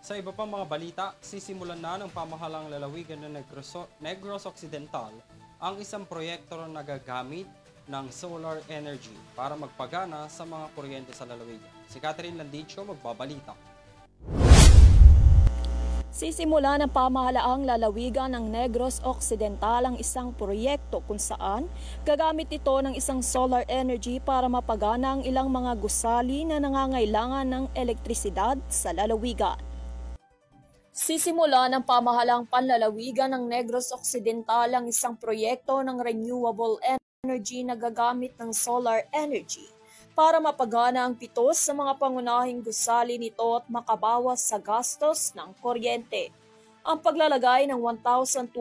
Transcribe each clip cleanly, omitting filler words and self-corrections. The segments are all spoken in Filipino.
Sa iba pang mga balita, sisimulan na ng pamahalang lalawigan ng Negros Occidental ang isang proyekto na nagagamit ng solar energy para magpagana sa mga kuryente sa lalawigan. Si Catherine Landicho magbabalita. Sisimula ng pamahalaang lalawigan ng Negros Occidental ang isang proyekto kung saan gagamit ito ng isang solar energy para mapagana ang ilang mga gusali na nangangailangan ng elektrisidad sa lalawigan. Sisimula ng pamahalang panlalawigan ng Negros Occidental ang isang proyekto ng renewable energy na gagamit ng solar energy para mapagana ang 7 sa mga pangunahing gusali nito at makabawas sa gastos ng kuryente. Ang paglalagay ng 1,270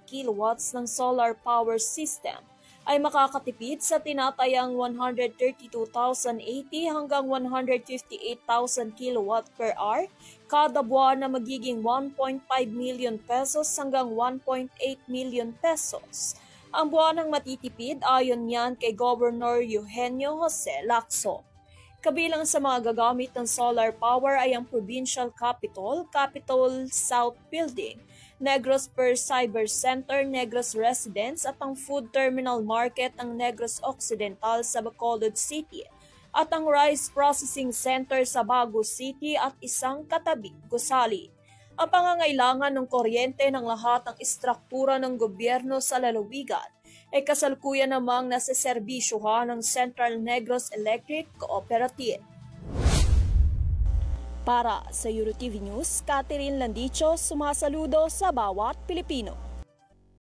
kilowatts ng solar power system ay makakatipid sa tinatayang 132,080 hanggang 158,000 kilowatt per hour kada buwan na magiging 1.5 million pesos hanggang 1.8 million pesos. Ang buwanang matitipid ayon niyan kay Governor Eugenio Jose Lacson. Kabilang sa mga gagamit ng solar power ay ang Provincial Capitol, Capitol South Building, Negros Per Cyber Center, Negros Residence at ang Food Terminal Market ng Negros Occidental sa Bacolod City at ang Rice Processing Center sa Bago City at isang katabing gusali. Ang pangangailangan ng kuryente ng lahat ng istruktura ng gobyerno sa lalawigan ay kasalukuyan namang naseserbisyuhan ng Central Negros Electric Cooperative. Para sa EuroTV News, Catherine Landicho sumasaludo sa bawat Pilipino.